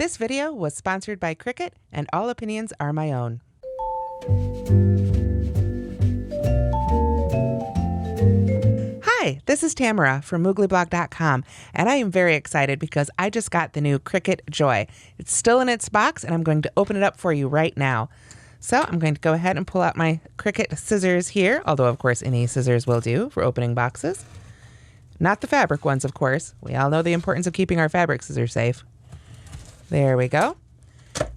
This video was sponsored by Cricut, and all opinions are my own. Hi, this is Tamara from mooglyblog.com, and I am very excited because I just got the new Cricut Joy. It's still in its box, and I'm going to open it up for you right now. So I'm going to go ahead and pull out my Cricut scissors here, although of course any scissors will do for opening boxes. Not the fabric ones, of course. We all know the importance of keeping our fabric scissors safe. There we go.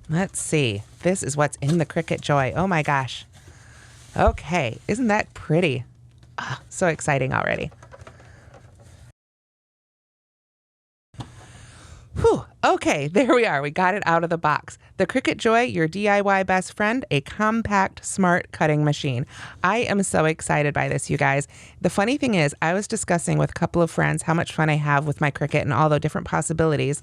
Let's see. This is what's in the Cricut Joy. Oh my gosh. Okay, isn't that pretty? Oh, so exciting already. Whew. Okay, there we are. We got it out of the box. The Cricut Joy, your DIY best friend, a compact, smart cutting machine. I am so excited by this, you guys. The funny thing is, I was discussing with a couple of friends how much fun I have with my Cricut and all the different possibilities.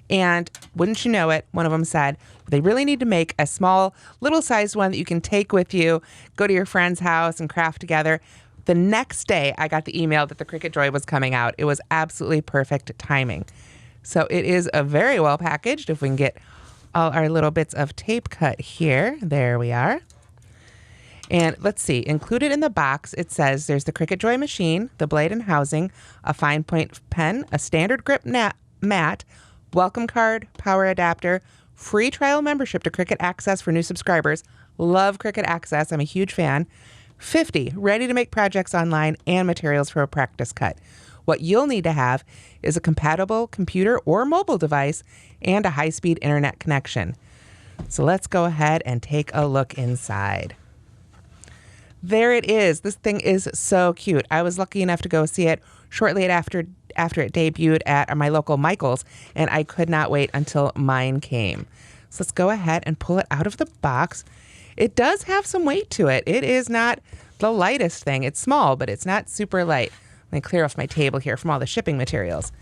And wouldn't you know it, one of them said, they really need to make a small, little-sized one that you can take with you, go to your friend's house and craft together. The next day, I got the email that the Cricut Joy was coming out. It was absolutely perfect timing. So it is a very well packaged. If we can get all our little bits of tape cut here. There we are. And let's see, included in the box, it says there's the Cricut Joy machine, the blade and housing, a fine point pen, a standard grip mat, welcome card, power adapter, free trial membership to Cricut Access for new subscribers. Love Cricut Access. I'm a huge fan. 50 ready to make projects online and materials for a practice cut. What you'll need to have is a compatible computer or mobile device and a high-speed internet connection. So let's go ahead and take a look inside. There it is. This thing is so cute. I was lucky enough to go see it shortly after it debuted at my local Michael's, and I could not wait until mine came. So let's go ahead and pull it out of the box. It does have some weight to it. It is not the lightest thing. It's small, but it's not super light. Let me clear off my table here from all the shipping materials.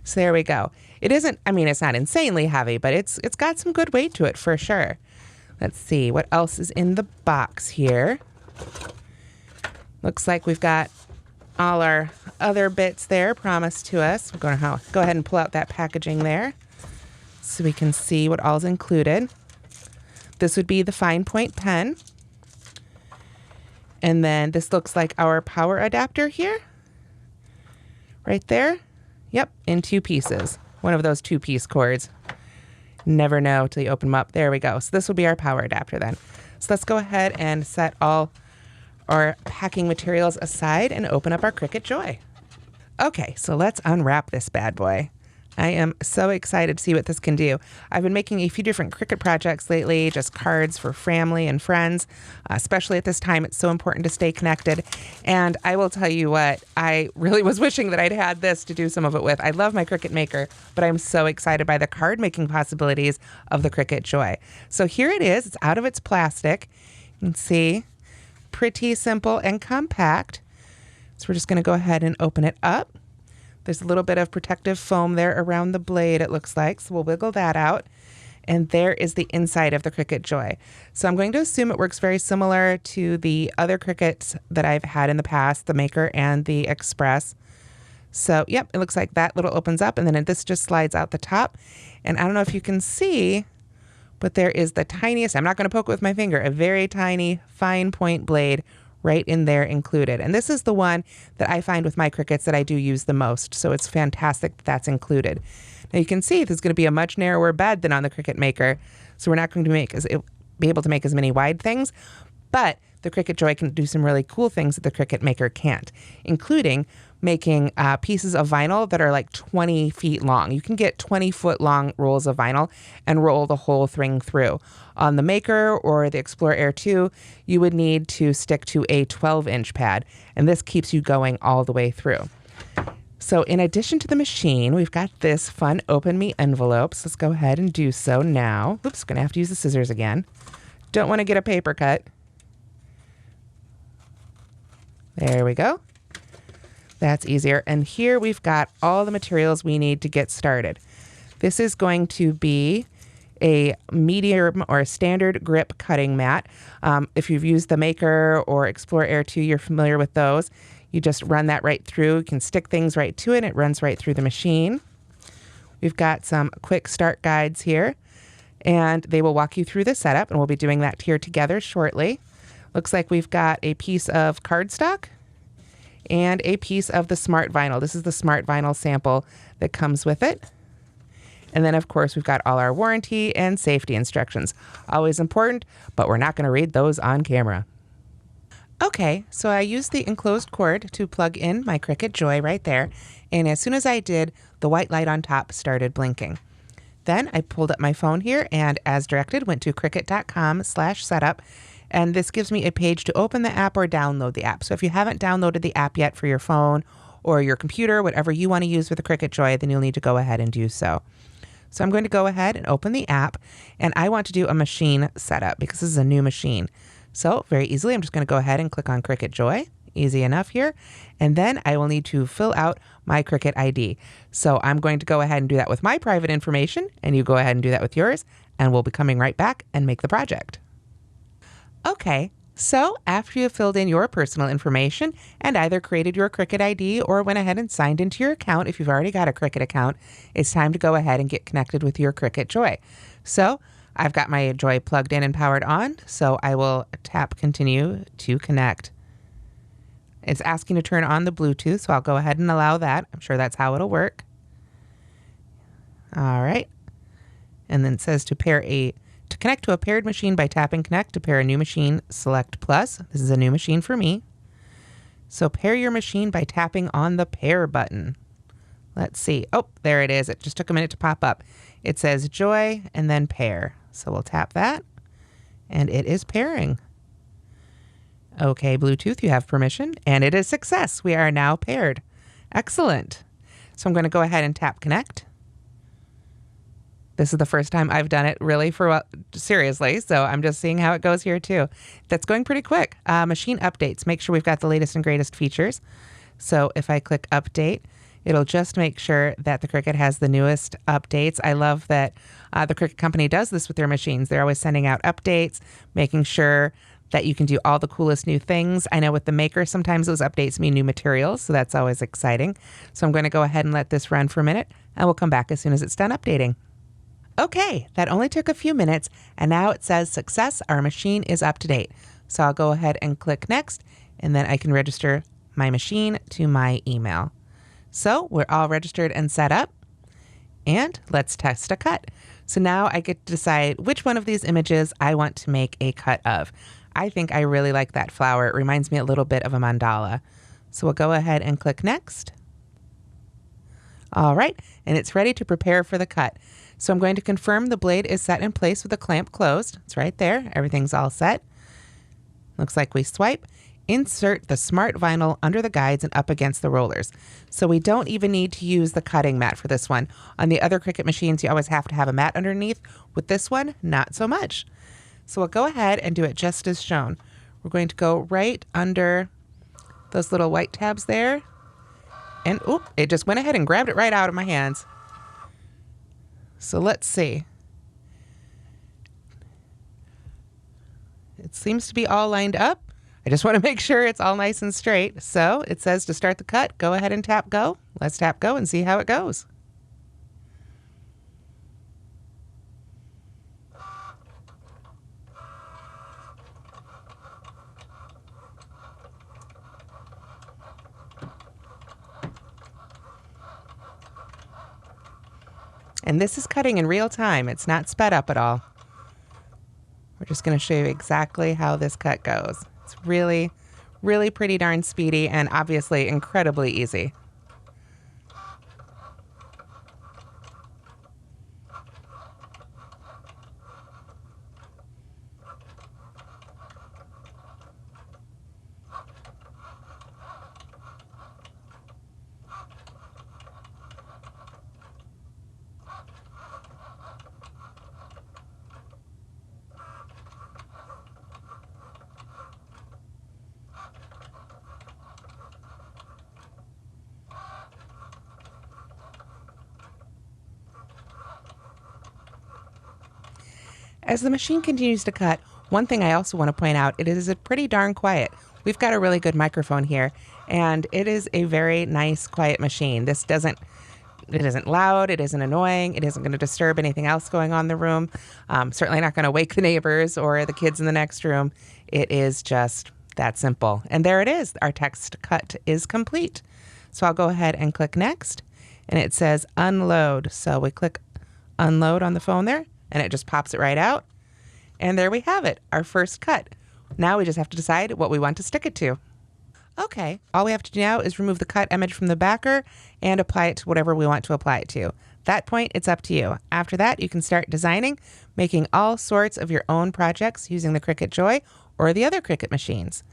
So there we go. It isn't, I mean, it's not insanely heavy, but it's got some good weight to it for sure. Let's see what else is in the box here. Looks like we've got all our other bits there promised to us. We're going to go ahead and pull out that packaging there so we can see what all's included. This would be the fine point pen. And then this looks like our power adapter here. Right there. Yep, in 2 pieces. One of those 2-piece cords. Never know till you open them up. There we go. So this will be our power adapter then. So let's go ahead and set all our packing materials aside and open up our Cricut Joy. Okay, so let's unwrap this bad boy. I am so excited to see what this can do. I've been making a few different Cricut projects lately, just cards for family and friends. Especially at this time, it's so important to stay connected. And I will tell you what, I really was wishing that I'd had this to do some of it with. I love my Cricut Maker, but I'm so excited by the card making possibilities of the Cricut Joy. So here it is. It's out of its plastic. You can see, pretty simple and compact. So we're just going to go ahead and open it up. There's a little bit of protective foam there around the blade, it looks like. So we'll wiggle that out. And there is the inside of the Cricut Joy. So I'm going to assume it works very similar to the other Cricuts that I've had in the past, the Maker and the Express. So, yep, it looks like that little opens up, and then this just slides out the top. And I don't know if you can see, but there is the tiniest, I'm not going to poke it with my finger, a very tiny fine point blade right in there included. And this is the one that I find with my Cricuts that I do use the most. So it's fantastic that that's included. Now you can see there's going to be a much narrower bed than on the Cricut Maker. So we're not going to be able to make as many wide things, but the Cricut Joy can do some really cool things that the Cricut Maker can't, including making pieces of vinyl that are like 20 feet long. You can get 20-foot long rolls of vinyl and roll the whole thing through. On the Maker or the Explorer Air 2, you would need to stick to a 12-inch pad, and this keeps you going all the way through. So in addition to the machine, we've got this fun Open Me envelopes. Let's go ahead and do so now. Oops, gonna have to use the scissors again. Don't want to get a paper cut. There we go. That's easier. And here we've got all the materials we need to get started. This is going to be a medium or a standard grip cutting mat. If you've used the Maker or Explorer Air 2, you're familiar with those. You just run that right through. You can stick things right to it. It runs right through the machine. We've got some quick start guides here, and they will walk you through the setup, and we'll be doing that here together shortly. Looks like we've got a piece of cardstock and a piece of the smart vinyl. This is the smart vinyl sample that comes with it. And then, of course, we've got all our warranty and safety instructions. Always important, but we're not going to read those on camera. Okay, so I used the enclosed cord to plug in my Cricut Joy right there. And as soon as I did, the white light on top started blinking. Then I pulled up my phone here and, as directed, went to cricut.com/setup. And this gives me a page to open the app or download the app. So if you haven't downloaded the app yet for your phone or your computer, whatever you want to use with the Cricut Joy, then you'll need to go ahead and do so. So I'm going to go ahead and open the app, and I want to do a machine setup because this is a new machine. So very easily, I'm just going to go ahead and click on Cricut Joy. Easy enough here. And then I will need to fill out my Cricut ID. So I'm going to go ahead and do that with my private information, and you go ahead and do that with yours, and we'll be coming right back and make the project. Okay. So after you've filled in your personal information and either created your Cricut ID or went ahead and signed into your account, if you've already got a Cricut account, it's time to go ahead and get connected with your Cricut Joy. So I've got my Joy plugged in and powered on, so I will tap continue to connect. It's asking to turn on the Bluetooth, so I'll go ahead and allow that. I'm sure that's how it'll work. All right. And then it says to connect to a paired machine by tapping connect. To pair a new machine, select plus. This is a new machine for me. So pair your machine by tapping on the pair button. Let's see. Oh, there it is. It just took a minute to pop up. It says Joy and then pair. So we'll tap that and it is pairing. Okay, Bluetooth, you have permission, and it is success. We are now paired. Excellent. So I'm going to go ahead and tap connect. This is the first time I've done it really seriously, so I'm just seeing how it goes here too. That's going pretty quick. Machine updates. Make sure we've got the latest and greatest features. So if I click update, it'll just make sure that the Cricut has the newest updates. I love that the Cricut company does this with their machines. They're always sending out updates, making sure that you can do all the coolest new things. I know with the Maker, sometimes those updates mean new materials, so that's always exciting. So I'm going to go ahead and let this run for a minute, and we'll come back as soon as it's done updating. Okay, that only took a few minutes, and now it says success, our machine is up to date. So I'll go ahead and click next, and then I can register my machine to my email. So we're all registered and set up, and let's test a cut. So now I get to decide which one of these images I want to make a cut of. I think I really like that flower. It reminds me a little bit of a mandala. So we'll go ahead and click next. All right, and it's ready to prepare for the cut. So I'm going to confirm the blade is set in place with the clamp closed. It's right there. Everything's all set. Looks like we swipe. Insert the smart vinyl under the guides and up against the rollers. So we don't even need to use the cutting mat for this one. On the other Cricut machines, you always have to have a mat underneath. With this one, not so much. So we'll go ahead and do it just as shown. We're going to go right under those little white tabs there. And oop, it just went ahead and grabbed it right out of my hands. So let's see. It seems to be all lined up. I just want to make sure it's all nice and straight. So it says to start the cut, go ahead and tap go. Let's tap go and see how it goes. And this is cutting in real time. It's not sped up at all. We're just going to show you exactly how this cut goes. It's really, really pretty darn speedy and obviously incredibly easy. As the machine continues to cut, one thing I also want to point out, it is pretty darn quiet. We've got a really good microphone here, and it is a very nice, quiet machine. This doesn't It isn't loud. It isn't annoying. It isn't going to disturb anything else going on in the room. Certainly not going to wake the neighbors or the kids in the next room. It is just that simple. And there it is. Our text cut is complete. So I'll go ahead and click next. And it says unload. So we click unload on the phone there, and it just pops it right out. And there we have it, our first cut. Now we just have to decide what we want to stick it to. Okay, all we have to do now is remove the cut image from the backer and apply it to whatever we want to apply it to. At that point, it's up to you. After that, you can start designing, making all sorts of your own projects using the Cricut Joy or the other Cricut machines.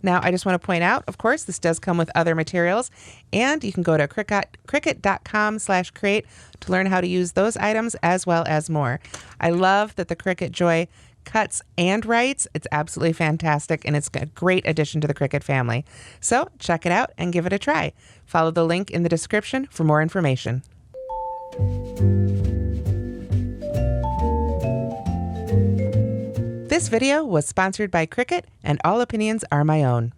Now, I just want to point out, of course, this does come with other materials, and you can go to cricut.com/create to learn how to use those items as well as more. I love that the Cricut Joy cuts and writes. It's absolutely fantastic, and it's a great addition to the Cricut family. So check it out and give it a try. Follow the link in the description for more information. This video was sponsored by Cricut, and all opinions are my own.